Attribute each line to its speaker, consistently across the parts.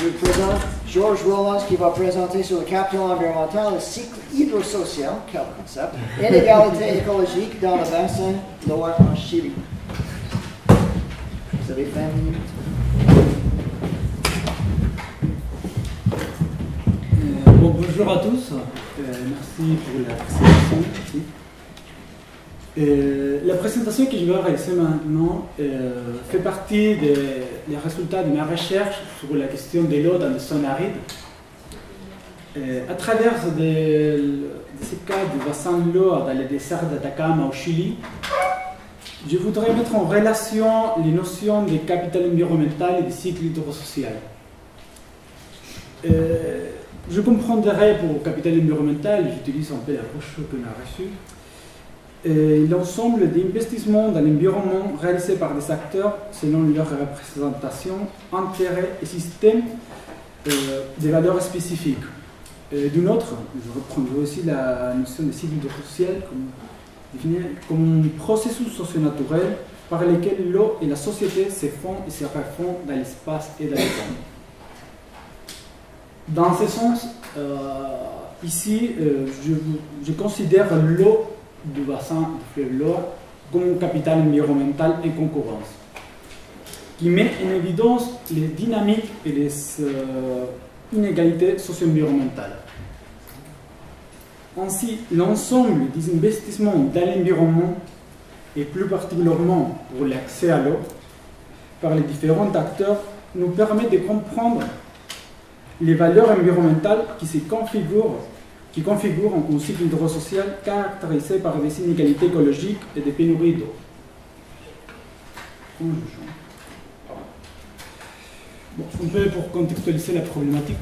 Speaker 1: je présente Georges Rollins qui va présenter sur le capital environnemental le cycle hydrosocial, quel concept, inégalité écologique dans le bassin Loire en Chili. Vous avez 20 minutes.
Speaker 2: Bonjour à tous, merci pour la présentation. La présentation que je vais réaliser maintenant fait partie des résultats de ma recherche sur la question de l'eau dans les zones arides. À travers ces cas du bassin de l'eau dans le désert d'Atacama au Chili, je voudrais mettre en relation les notions de capital environnemental et de cycle hydrosocial. Je comprendrai pour capital environnemental, j'utilise un peu l'approche qu'on a reçue, l'ensemble d'investissements dans l'environnement réalisés par des acteurs selon leur représentation, intérêts et systèmes de valeurs spécifiques. D'une autre, je reprendrai aussi la notion de cycle hydrosocial comme un processus socio-naturel par lequel l'eau et la société se font et se refont dans l'espace et dans le temps. Dans ce sens, ici, je considère l'eau du bassin du fleuve Loire comme un capital environnemental en concurrence, qui met en évidence les dynamiques et les inégalités socio-environnementales. Ainsi, l'ensemble des investissements dans l'environnement, et plus particulièrement pour l'accès à l'eau, par les différents acteurs, nous permet de comprendre les valeurs environnementales qui configurent un cycle hydrosocial caractérisé par des inégalités écologiques et des pénuries d'eau. Un peu pour contextualiser la problématique.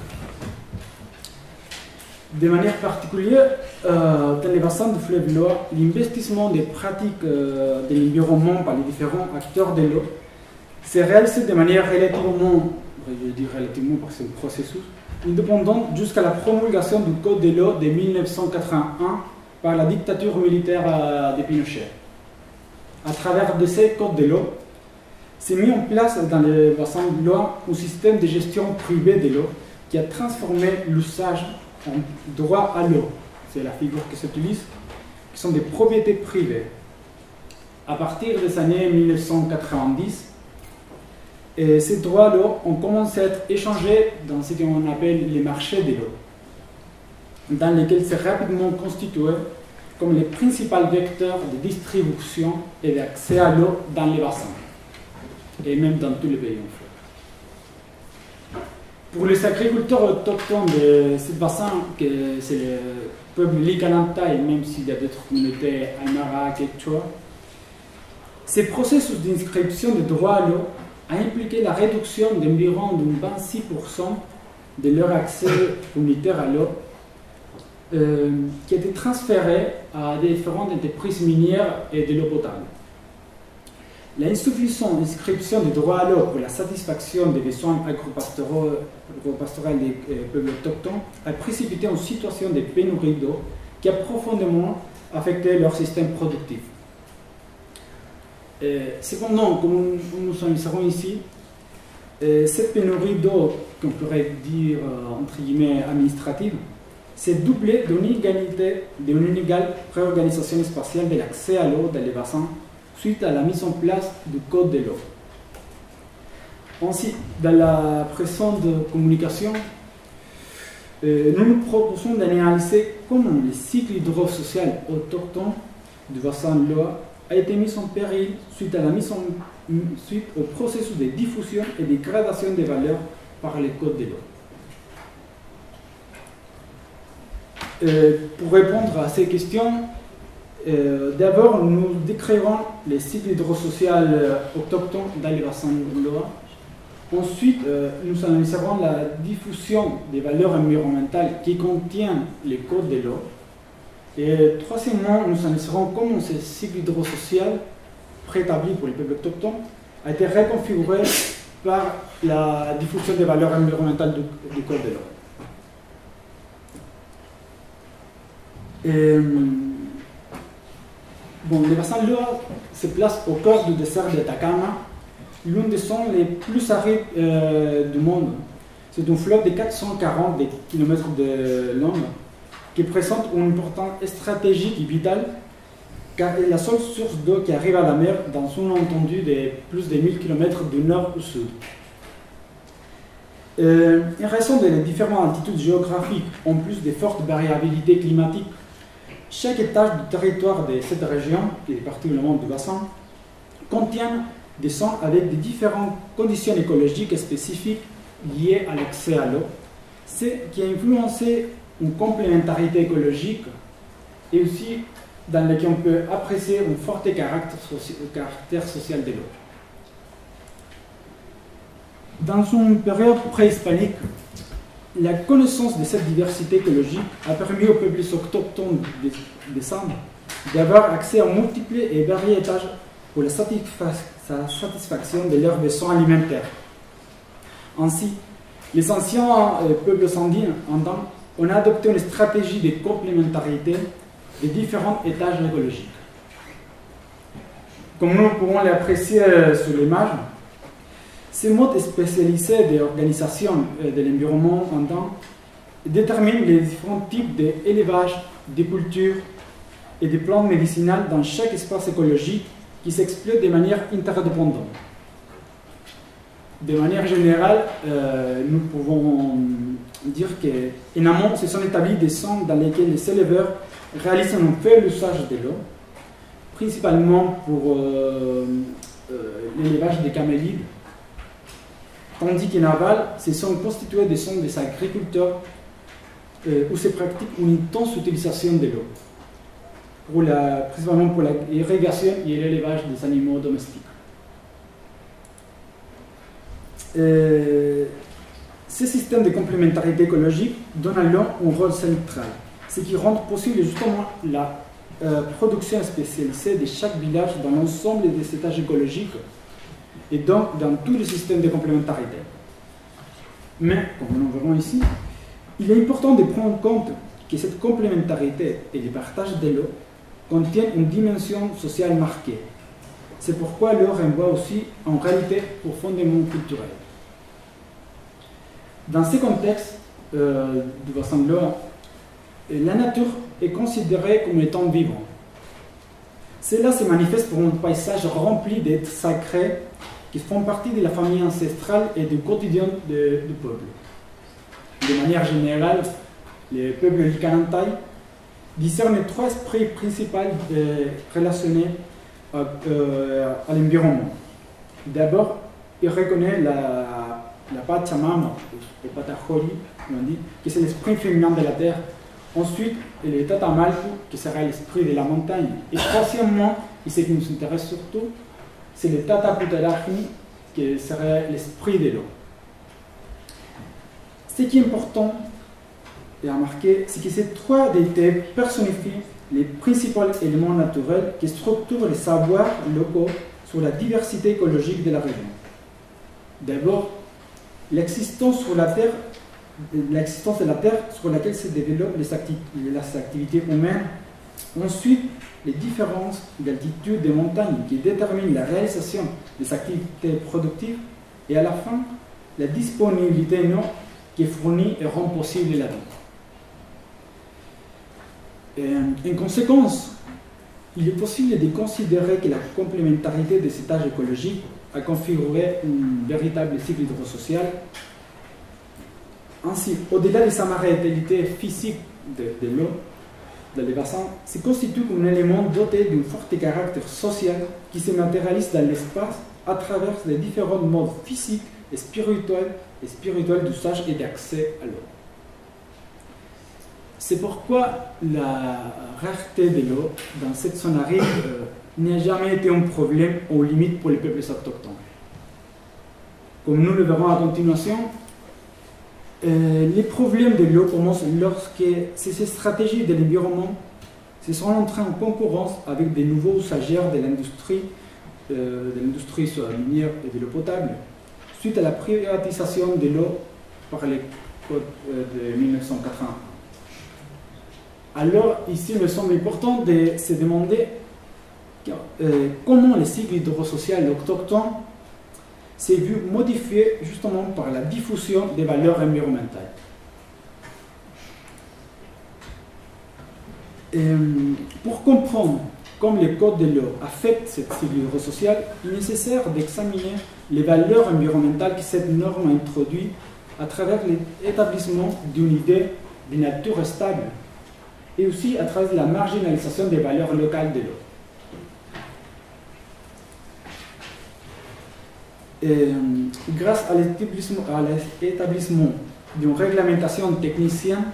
Speaker 2: De manière particulière, dans les bassins du fleuve Loire, l'investissement des pratiques de l'environnement par les différents acteurs de l'eau s'est réalisé de manière relativement, je dis relativement parce que c'est un processus, indépendante jusqu'à la promulgation du Code de l'eau de 1981 par la dictature militaire de Pinochet. À travers de ces codes de l'eau, s'est mis en place dans le bassin de Loire un système de gestion privée de l'eau qui a transformé l'usage en droit à l'eau. C'est la figure qui s'utilise, qui sont des propriétés privées. À partir des années 1990, ces droits à l'eau ont commencé à être échangés dans ce qu'on appelle les marchés de l'eau, dans lesquels s'est rapidement constitué comme les principaux vecteurs de distribution et d'accès à l'eau dans les bassins, et même dans tous les pays en fait. Pour les agriculteurs autochtones de ce bassin, que c'est le peuple Likalanta, et même s'il y a d'autres communautés Aymara, Quechua, ces processus d'inscription de droits à l'eau a impliqué la réduction d'environ 26% de leur accès communautaire à l'eau, qui a été transféré à différentes entreprises minières et de l'eau potable. L'insuffisante inscription des droits à l'eau pour la satisfaction des besoins agropastoraux des peuples autochtones a précipité une situation de pénurie d'eau qui a profondément affecté leur système productif. Cependant, comme nous en savons ici, cette pénurie d'eau, qu'on pourrait dire entre guillemets administrative, s'est doublée d'une inégale réorganisation spatiale de l'accès à l'eau dans les bassins suite à la mise en place du Code de l'eau. Ainsi, dans la présente communication, nous nous proposons d'analyser comment le cycle hydrosocial autochtone du bassin de l'eau a été mis en péril suite au processus de diffusion et de gradation des valeurs par les codes de l'eau. Pour répondre à ces questions, d'abord nous décrirons les cycles hydrosocial autochtones dans les bassins de l'eau. Ensuite, nous analyserons la diffusion des valeurs environnementales qui contiennent les codes de l'eau. Et troisièmement, nous analyserons comment ce cycle hydrosocial préétabli pour les peuples autochtones a été reconfiguré par la diffusion des valeurs environnementales du Code de l'eau. Le bassin de l'eau se place au cœur du désert d'Atacama, l'une des zones les plus arides du monde, C'est un fleuve de 440 km de long qui présente une importance stratégique et vitale car elle est la seule source d'eau qui arrive à la mer dans une étendue de plus de 1000 km du nord au sud. En raison des différentes altitudes géographiques, en plus des fortes variabilités climatiques, chaque étage du territoire de cette région, et particulièrement du bassin, contient des zones avec des différentes conditions écologiques spécifiques liées à l'accès à l'eau, ce qui a influencé une complémentarité écologique et aussi dans laquelle on peut apprécier un fort caractère social de l'eau. Dans une période préhispanique, la connaissance de cette diversité écologique a permis aux peuples autochtones des Andes d'avoir accès à multiples et variés étages pour la satisfaction de leurs besoins alimentaires. Ainsi, les anciens peuples andins ont adopté une stratégie de complémentarité des différents étages écologiques. Comme nous pouvons l'apprécier sur l'image, ces modes spécialisés d'organisation de l'environnement andin déterminent les différents types d'élevage, de cultures et de plantes médicinales dans chaque espace écologique qui s'exploitent de manière interdépendante. De manière générale, nous pouvons dire qu'en amont, se sont établis des zones dans lesquelles les éleveurs réalisent un faible usage de l'eau, principalement pour l'élevage des camélides, tandis qu'en aval, ce sont constitués de zones des agriculteurs où se pratique une intense utilisation de l'eau, principalement pour l'irrigation et l'élevage des animaux domestiques. Ces systèmes de complémentarité écologique donnent à l'eau un rôle central, ce qui rend possible justement la production spécialisée de chaque village dans l'ensemble des étages écologiques et donc dans tous les systèmes de complémentarité. Mais, comme nous verrons ici, il est important de prendre en compte que cette complémentarité et le partage de l'eau contiennent une dimension sociale marquée. C'est pourquoi l'eau renvoie aussi en réalité profondément culturelle. Dans ce contexte du bassin de l'eau, la nature est considérée comme étant vivant. Cela se manifeste pour un paysage rempli d'êtres sacrés qui font partie de la famille ancestrale et du quotidien du peuple. De manière générale, le peuple du Kanantai discerne trois esprits principaux relationnés à l'environnement. D'abord, il reconnaît la Pachamama, le Patachori, on dit, qui c'est l'esprit féminin de la terre. Ensuite, le Tatamalku, qui sera l'esprit de la montagne. Et troisièmement, et ce qui nous intéresse surtout, c'est le Tataputarachni, qui serait l'esprit de l'eau. Ce qui est important à remarquer, c'est que ces trois déités personnifient les principaux éléments naturels qui structurent les savoirs locaux sur la diversité écologique de la région. D'abord, l'existence de la Terre sur laquelle se développent les activités humaines. Ensuite, les différences d'altitude des montagnes qui déterminent la réalisation des activités productives. Et à la fin, la disponibilité en eau qui fournit et rend possible la vie. En conséquence, il est possible de considérer que la complémentarité des étages écologiques a configuré un véritable cycle hydrosocial. Ainsi, au-delà de sa matérialité physique de l'eau dans les bassins, se constitue comme un élément doté d'un fort caractère social qui se matérialise dans l'espace à travers les différents modes physiques et spirituels d'usage et d'accès à l'eau. C'est pourquoi la rareté de l'eau dans cette zone aride n'a jamais été un problème ou limite pour les peuples autochtones. Comme nous le verrons à continuation, les problèmes de l'eau commencent lorsque ces stratégies de l'environnement se sont entrées en concurrence avec des nouveaux usagers de l'industrie minière et de l'eau potable, suite à la privatisation de l'eau par les codes de 1981. Alors, ici, il me semble important de se demander comment le cycle hydrosocial autochtone s'est vu modifié justement par la diffusion des valeurs environnementales. Pour comprendre comment le code de l'eau affecte cette cycle social, il est nécessaire d'examiner les valeurs environnementales que cette norme introduit à travers l'établissement d'une idée de nature stable et aussi à travers la marginalisation des valeurs locales de l'eau. Grâce à l'établissement d'une réglementation technicienne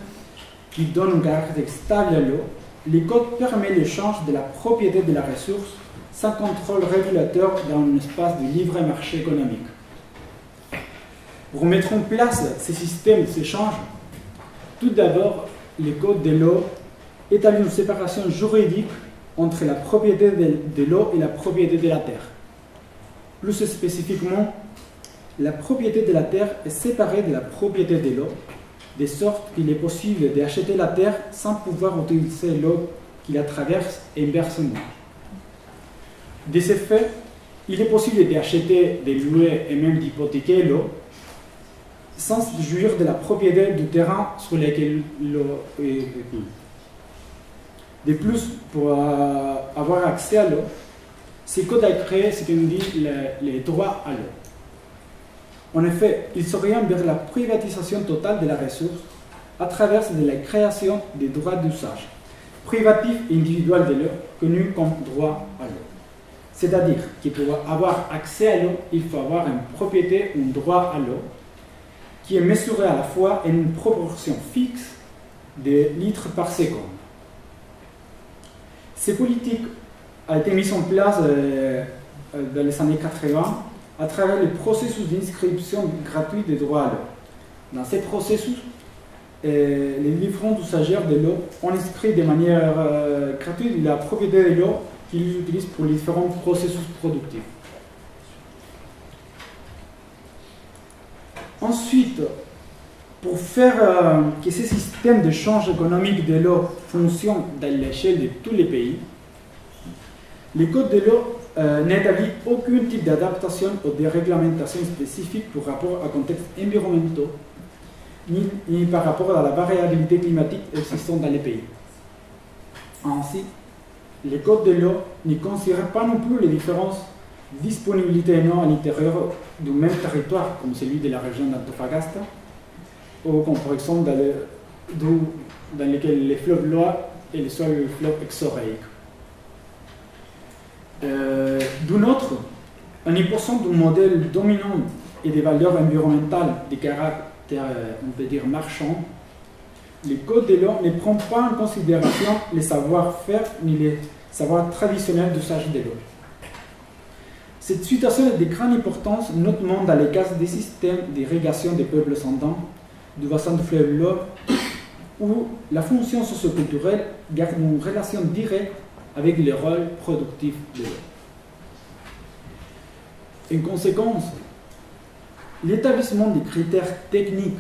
Speaker 2: qui donne un caractère stable à l'eau, le code permet l'échange de la propriété de la ressource sans contrôle régulateur dans un espace de libre marché économique. Pour mettre en place ces systèmes d'échange, tout d'abord, le code de l'eau établit une séparation juridique entre la propriété de l'eau et la propriété de la terre. Plus spécifiquement, la propriété de la terre est séparée de la propriété de l'eau, de sorte qu'il est possible d'acheter la terre sans pouvoir utiliser l'eau qui la traverse inversement. De ce fait, il est possible d'acheter, de louer et même d'hypothéquer l'eau sans jouir de la propriété du terrain sur lequel l'eau est coulée. De plus, pour avoir accès à l'eau, ce code a créé ce qu'on dit les droits à l'eau. En effet, il s'oriente vers la privatisation totale de la ressource à travers de la création des droits d'usage, privatifs et individuels de l'eau, connus comme droit à l'eau. C'est-à-dire que pour avoir accès à l'eau, il faut avoir une propriété, un droit à l'eau, qui est mesuré à la fois en une proportion fixe de litres par seconde. Ces politiques ont été mises en place dans les années 80 à travers le processus d'inscription gratuite des droits à l'eau. Dans ce processus, les différents usagers de l'eau ont inscrit de manière gratuite la propriété de l'eau qu'ils utilisent pour les différents processus productifs. Ensuite, pour faire que ces systèmes d'échange économique de l'eau fonctionnent dans l'échelle de tous les pays, le Code de l'eau n'établit aucun type d'adaptation ou de réglementation spécifique pour rapport à contexte environnementaux, ni par rapport à la variabilité climatique existante dans les pays. Ainsi, le Code de l'eau ne considère pas non plus les différences disponibilité en eau à l'intérieur du même territoire, comme celui de la région d'Antofagasta, ou comme par exemple dans lequel les fleuves Loire et les fleuves exoréiques. D'une autre, en imposant un modèle dominant et des valeurs environnementales de caractère, on peut dire, marchand, le Code de l'eau ne prend pas en considération les savoir-faire ni les savoirs traditionnels d'usage de l'eau. Cette situation est de grande importance, notamment dans les cas des systèmes d'irrigation des peuples ascendants du bassin du fleuve Loire, où la fonction socioculturelle garde une relation directe avec le rôle productif de l'eau. En conséquence, l'établissement des critères techniques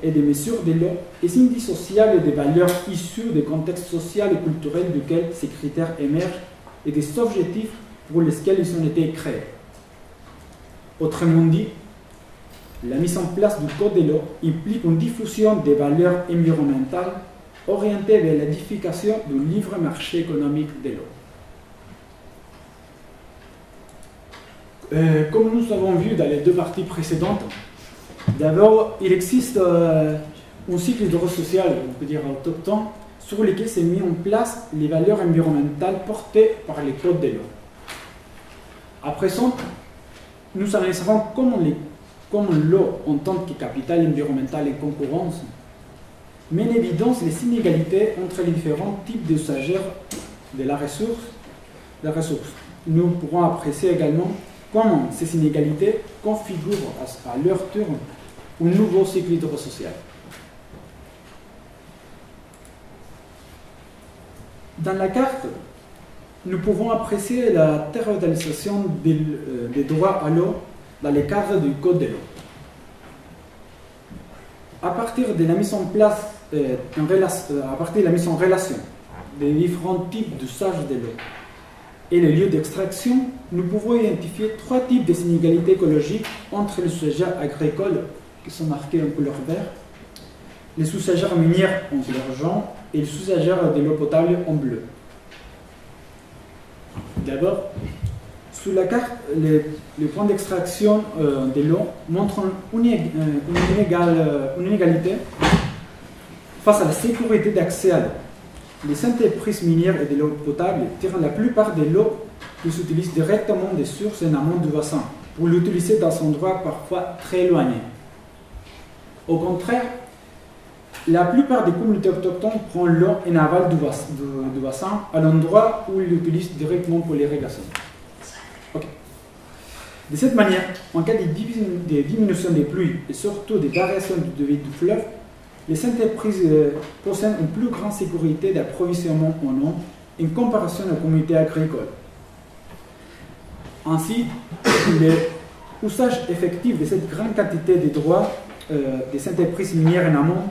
Speaker 2: et des mesures de l'eau est indissociable des valeurs issues des contextes social et culturels duquel ces critères émergent et des objectifs pour lesquels ils ont été créés. Autrement dit, la mise en place du Code de l'eau implique une diffusion des valeurs environnementales orientées vers l'édification du libre marché économique de l'eau. Comme nous avons vu dans les deux parties précédentes, d'abord, il existe un cycle hydrosocial, on peut dire autochtone, sur lequel s'est mis en place les valeurs environnementales portées par les codes de l'eau. À présent, nous analyserons comment l'eau, en tant que capital environnemental et concurrence, met en évidence les inégalités entre les différents types d'usagers de la ressource. Nous pourrons apprécier également comment ces inégalités configurent à leur tour un nouveau cycle hydrosocial. Dans la carte, nous pouvons apprécier la territorialisation des droits à l'eau dans le cadre du Code de l'eau. À partir de la mise en place, à partir de la mise en relation des différents types d'usage de l'eau, et les lieux d'extraction, nous pouvons identifier trois types de inégalités écologiques entre les usagers agricoles, qui sont marqués en couleur vert, les usagers miniers en couleur jaune et les usagers de l'eau potable en bleu. D'abord, sur la carte, les points d'extraction de l'eau montrent une inégalité face à la sécurité d'accès à l'eau. Les entreprises minières et de l'eau potable tirent la plupart de l'eau qui s'utilise directement des sources en amont du bassin pour l'utiliser dans un endroit parfois très éloigné. Au contraire, la plupart des communautés autochtones prennent l'eau en aval du bassin à l'endroit où ils l'utilisent directement pour l'irrigation. Okay. De cette manière, en cas de diminution des pluies et surtout des variations du débit du fleuve, les entreprises possèdent une plus grande sécurité d'approvisionnement en eau en comparaison aux communautés agricoles. Ainsi, l'usage effectif de cette grande quantité de droits des entreprises minières en amont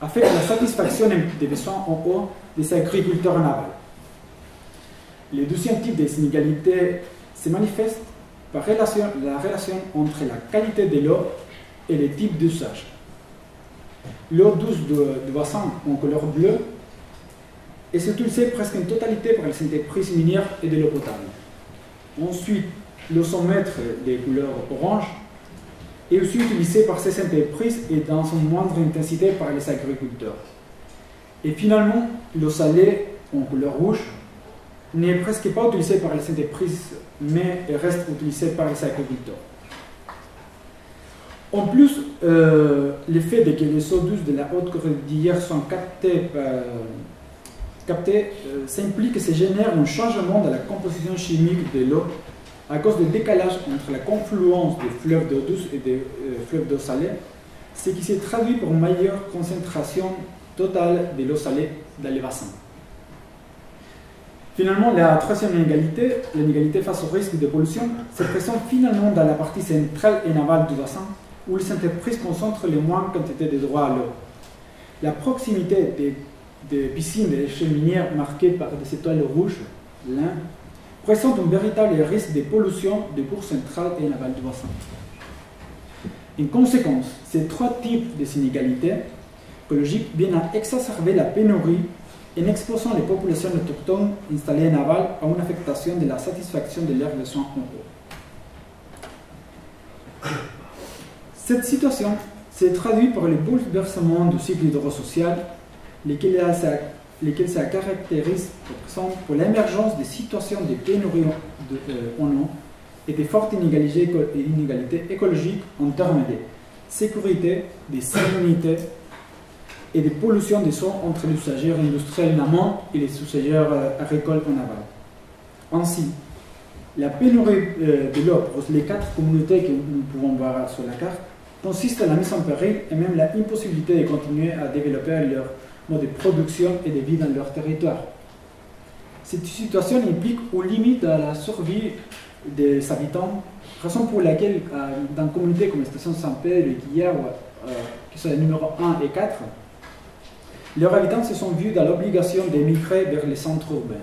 Speaker 2: affecte la satisfaction des besoins en eau des agriculteurs en aval. Le deuxième type des inégalités se manifeste par la relation entre la qualité de l'eau et les types d'usage. L'eau douce du bassin en couleur bleue est utilisée presque en totalité par les entreprises minières et de l'eau potable. Ensuite, l'eau sans maître de couleur orange est aussi utilisée par ces entreprises et dans une moindre intensité par les agriculteurs. Et finalement, l'eau salée en couleur rouge n'est presque pas utilisée par les entreprises, mais reste utilisée par les agriculteurs. En plus, le fait que les eaux douces de la haute cordillère sont captées, ça implique que se génère un changement de la composition chimique de l'eau à cause du décalage entre la confluence des fleuves d'eau douce et des fleuves d'eau salée, ce qui s'est traduit par une meilleure concentration totale de l'eau salée dans les bassins. Finalement, la troisième inégalité, l'inégalité face au risque de pollution, se présente finalement dans la partie centrale et navale du bassin, où les entreprises concentrent les moindres quantités de droits à l'eau. La proximité des piscines de déchets minières marquées par des étoiles rouges, l'un, présente un véritable risque de pollution des cours centrales et navales du bassin. En conséquence, ces trois types d'inégalités écologiques viennent à exacerber la pénurie en exposant les populations autochtones installées en aval à une affectation de la satisfaction de leurs besoins en eau. Cette situation se traduit par le bouleversement du cycle hydrosocial, lequel se caractérise pour l'émergence de situations de pénurie en eau et de fortes inégalités écologiques en termes de sécurité, de salinité et de pollution des eaux entre les usagers industriels en amont et les usagers agricoles en aval. Ainsi, la pénurie de l'eau pour les 4 communautés que nous pouvons voir sur la carte consiste à la mise en péril et même la impossibilité de continuer à développer leur mode de production et de vie dans leur territoire. Cette situation implique ou limite à la survie des habitants, raison pour laquelle dans une communauté comme la station Saint-Pedro et Guillard, qui sont les numéros 1 et 4, leurs habitants se sont vus dans l'obligation d'émigrer vers les centres urbains.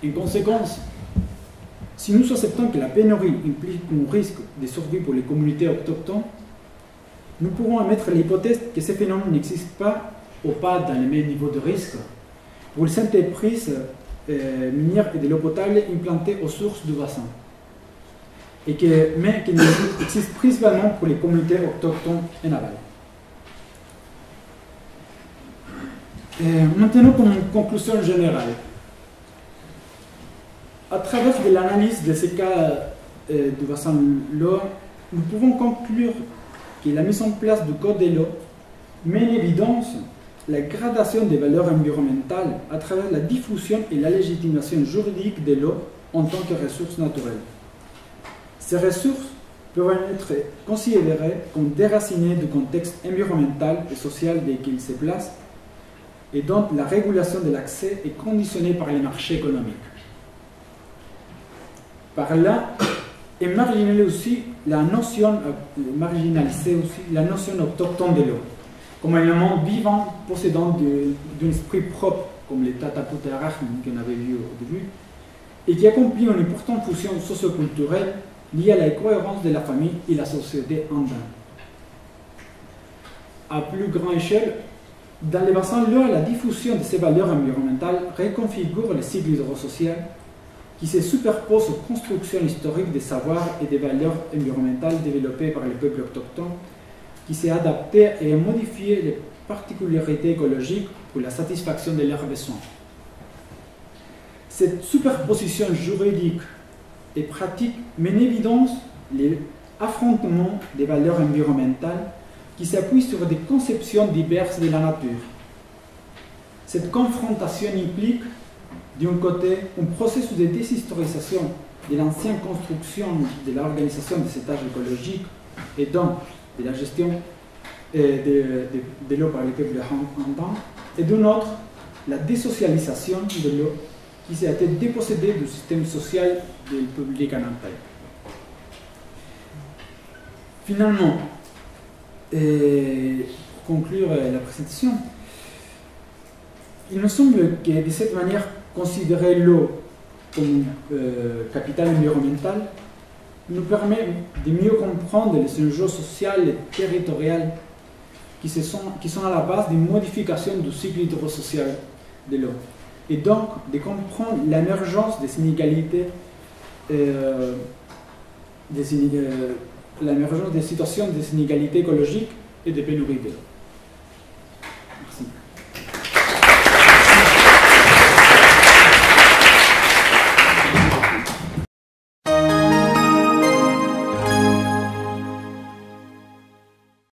Speaker 2: En conséquence, si nous acceptons que la pénurie implique un risque de survie pour les communautés autochtones, nous pouvons émettre l'hypothèse que ces phénomènes n'existent pas ou pas dans les mêmes niveaux de risque pour les entreprises minières et de l'eau potable implantées aux sources du bassin, mais qui existent principalement pour les communautés autochtones en aval. Maintenant, comme conclusion générale, à travers de l'analyse de ces cas du bassin de l'eau, nous pouvons conclure que la mise en place du Code de l'eau met en évidence la gradation des valeurs environnementales à travers la diffusion et la légitimation juridique de l'eau en tant que ressource naturelle. Ces ressources peuvent être considérées comme déracinées du contexte environnemental et social dans lequel ils se placent, et dont la régulation de l'accès est conditionnée par les marchés économiques. Par là, est marginalisée aussi la notion autochtone de l'eau, comme un élément vivant possédant d'un esprit propre, comme les Tataputa Arachne qu'on avait vu au début, et qui accomplit une importante fonction socioculturelle liée à la cohérence de la famille et la société andine. À plus grande échelle, dans les bassins de l'eau, la diffusion de ces valeurs environnementales reconfigure le cycle hydrosocial qui se superpose aux constructions historiques des savoirs et des valeurs environnementales développées par les peuples autochtones, qui s'est adapté et a modifié les particularités écologiques pour la satisfaction de leurs besoins. Cette superposition juridique et pratique met en évidence les affrontements des valeurs environnementales qui s'appuient sur des conceptions diverses de la nature. Cette confrontation implique, d'un côté, un processus de déshistorisation de l'ancienne construction de l'organisation des étages écologiques et donc de la gestion de l'eau par les peuples andins, et d'un autre, la désocialisation de l'eau qui s'est été dépossédée du système social du public anantais. Finalement, pour conclure la présentation, il me semble que de cette manière, considérer l'eau comme capital environnemental nous permet de mieux comprendre les enjeux sociaux et territoriaux qui sont à la base des modifications du cycle hydrosocial de l'eau, et donc de comprendre l'émergence des inégalités, l'émergence des situations des inégalités écologiques et des pénuries de l'eau.